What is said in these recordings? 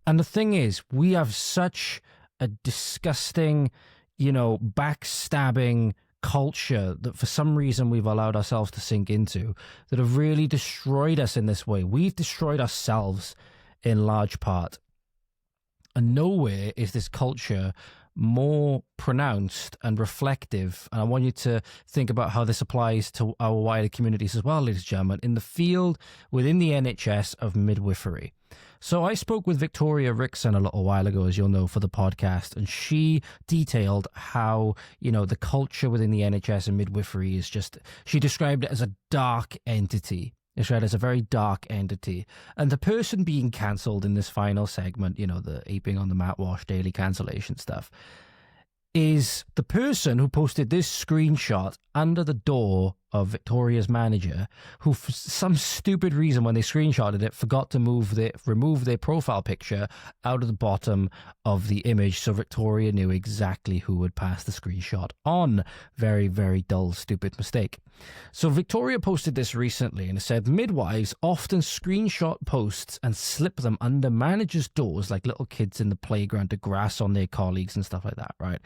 And the thing is, we have such a disgusting, backstabbing culture that for some reason we've allowed ourselves to sink into that have really destroyed us in this way. We've destroyed ourselves in large part. And nowhere is this culture more pronounced and reflective. And I want you to think about how this applies to our wider communities as well, ladies and gentlemen, in the field within the NHS of midwifery. So I spoke with Victoria Rickson a little while ago, as you'll know, for the podcast, and she detailed how, the culture within the NHS and midwifery is she described it as a dark entity. It's read as a very dark entity. And the person being cancelled in this final segment, the aping on the Matt Walsh daily cancellation stuff, is the person who posted this screenshot under the door of Victoria's manager, who for some stupid reason when they screenshotted it forgot to remove their profile picture out of the bottom of the image, so Victoria knew exactly who would pass the screenshot on. Very, very dull, stupid mistake. So Victoria posted this recently and it said, midwives often screenshot posts and slip them under managers' doors like little kids in the playground to grass on their colleagues and stuff like that, right?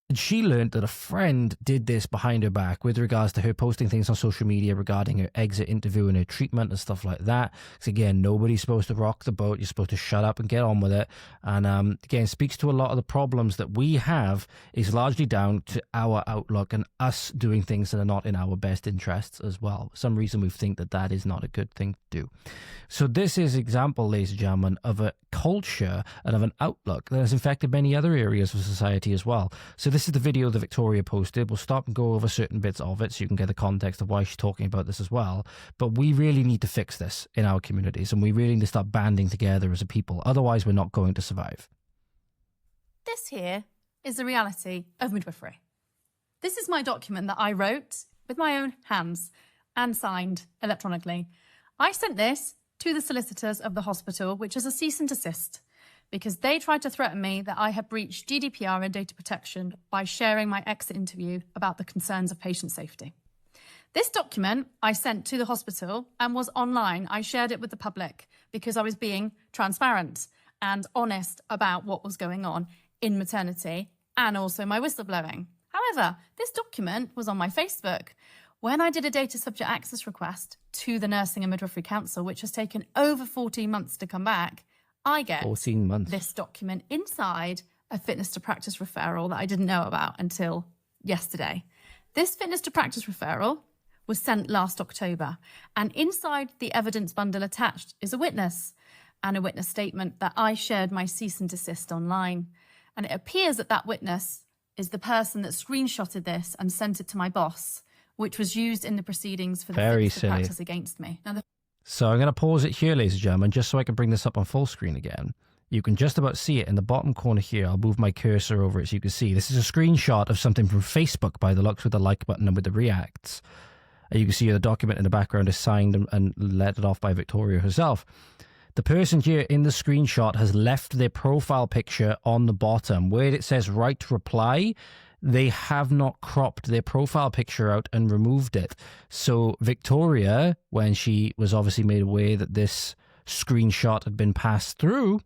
And she learned that a friend did this behind her back with regards to her posting things on social media regarding her exit interview and her treatment and stuff like that. Because again, nobody's supposed to rock the boat. You're supposed to shut up and get on with it. And again, speaks to a lot of the problems that we have is largely down to our outlook and us doing things that are not in our best interests as well. For some reason we think that that is not a good thing to do. So this is an example, ladies and gentlemen, of a culture and of an outlook that has infected many other areas of society as well. So this is the video that Victoria posted. We'll stop and go over certain bits of it so you can get the context of why she's talking about this as well. But we really need to fix this in our communities, and we really need to start banding together as a people. Otherwise, we're not going to survive. This here is the reality of midwifery. This is my document that I wrote with my own hands and signed electronically. I sent this to the solicitors of the hospital, which is a cease and desist, because they tried to threaten me that I had breached GDPR and data protection by sharing my exit interview about the concerns of patient safety. This document I sent to the hospital and was online. I shared it with the public because I was being transparent and honest about what was going on in maternity and also my whistleblowing. However, this document was on my Facebook. When I did a data subject access request to the Nursing and Midwifery Council, which has taken over 14 months to come back, I get 14 months. This document inside a fitness to practice referral that I didn't know about until yesterday. This fitness to practice referral was sent last October, and inside the evidence bundle attached is a witness and a witness statement that I shared my cease and desist online. And it appears that that witness is the person that screenshotted this and sent it to my boss, which was used in the proceedings for the fitness to practice against me. Now, so I'm going to pause it here, ladies and gentlemen, just so I can bring this up on full screen again. You can just about see it in the bottom corner here. I'll move my cursor over it so you can see. This is a screenshot of something from Facebook by the looks, with the like button and with the reacts. And you can see the document in the background is signed and lettered off by Victoria herself. The person here in the screenshot has left their profile picture on the bottom. Where it says right to reply, they have not cropped their profile picture out and removed it. So Victoria, when she was obviously made aware that this screenshot had been passed through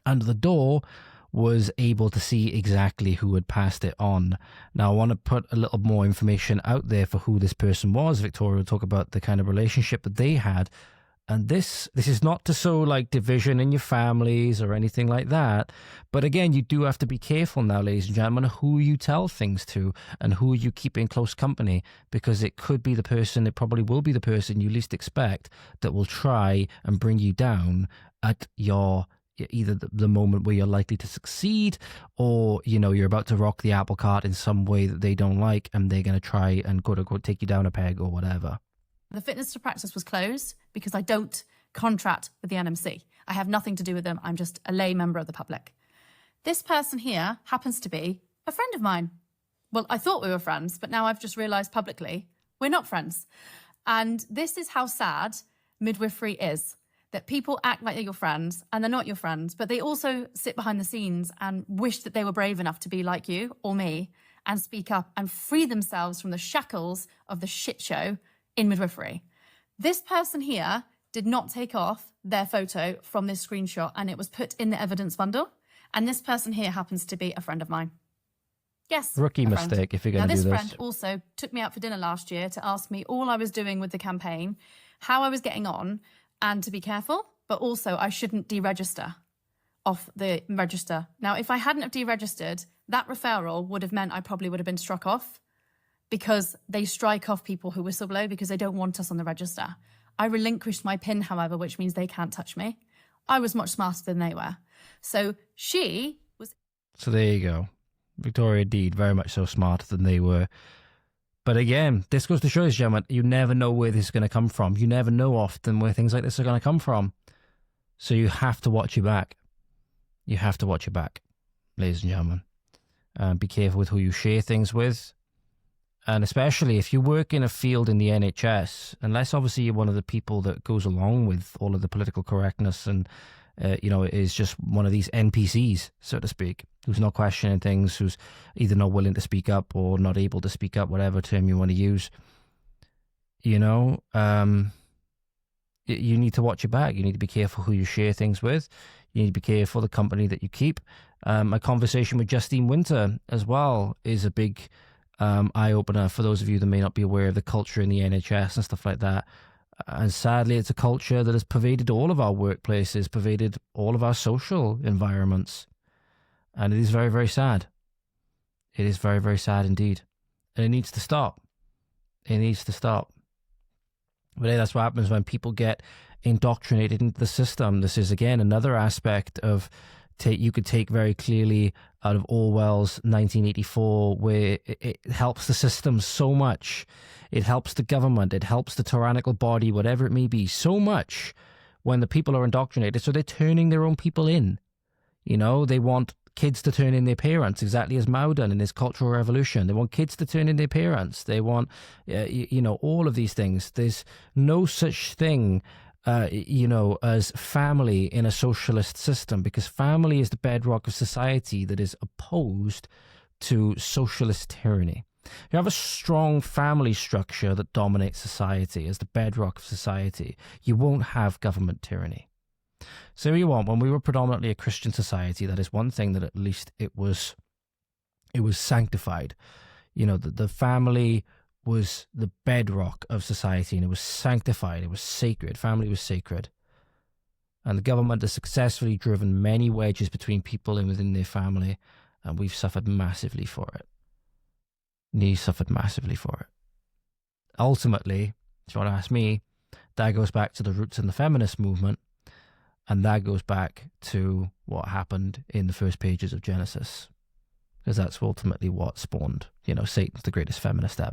under the door, was able to see exactly who had passed it on. Now, I want to put a little more information out there for who this person was. Victoria will talk about the kind of relationship that they had. And this is not to sow like division in your families or anything like that. But again, you do have to be careful now, ladies and gentlemen, who you tell things to and who you keep in close company, because it could be the person, it probably will be the person you least expect that will try and bring you down at your either the moment where you're likely to succeed, or you're about to rock the apple cart in some way that they don't like, and they're going to try and go take you down a peg or whatever. The fitness to practice was closed because I don't contract with the NMC. I have nothing to do with them. I'm just a lay member of the public. This person here happens to be a friend of mine. Well, I thought we were friends, but now I've just realised publicly we're not friends. And this is how sad midwifery is, that people act like they're your friends and they're not your friends, but they also sit behind the scenes and wish that they were brave enough to be like you or me and speak up and free themselves from the shackles of the shit show in midwifery. This person here did not take off their photo from this screenshot, and it was put in the evidence bundle. And this person here happens to be a friend of mine. Yes. Rookie mistake if you're going to do this. Now, this friend also took me out for dinner last year to ask me all I was doing with the campaign, how I was getting on, and to be careful, but also I shouldn't deregister off the register. Now, if I hadn't have deregistered, that referral would have meant I probably would have been struck off, because they strike off people who whistleblow because they don't want us on the register. I relinquished my PIN, however, which means they can't touch me. I was much smarter than they were. So she was... So there you go. Victoria Deed, very much so smarter than they were. But again, this goes to show you, gentlemen, you never know where this is going to come from. You never know often where things like this are going to come from. So you have to watch your back. You have to watch your back, ladies and gentlemen. Be careful with who you share things with. And especially if you work in a field in the NHS, unless obviously you're one of the people that goes along with all of the political correctness and, is just one of these NPCs, so to speak, who's not questioning things, who's either not willing to speak up or not able to speak up, whatever term you want to use, you need to watch your back. You need to be careful who you share things with. You need to be careful the company that you keep. My conversation with Justine Winter as well is a big eye-opener for those of you that may not be aware of the culture in the NHS and stuff like that. And sadly, it's a culture that has pervaded all of our workplaces, pervaded all of our social environments. And it is very, very sad. It is very, very sad indeed. And it needs to stop. It needs to stop. But hey, that's what happens when people get indoctrinated into the system. This is, again, another aspect of you could take very clearly out of Orwell's 1984, where it helps the system so much. It helps the government. It helps the tyrannical body, whatever it may be, so much when the people are indoctrinated. So they're turning their own people in. They want kids to turn in their parents, exactly as Mao done in his Cultural Revolution. They want kids to turn in their parents. They want, all of these things. There's no such thing as family in a socialist system, because family is the bedrock of society that is opposed to socialist tyranny. You have a strong family structure that dominates society as the bedrock of society. You won't have government tyranny. So you want, when we were predominantly a Christian society, that is one thing that at least it was sanctified. The family was the bedrock of society, and it was sanctified. It was sacred. Family was sacred. And the government has successfully driven many wedges between people and within their family, and we've suffered massively for it. We suffered massively for it. Ultimately, if you want to ask me, that goes back to the roots in the feminist movement, and that goes back to what happened in the first pages of Genesis, because that's ultimately what spawned, Satan's the greatest feminist ever.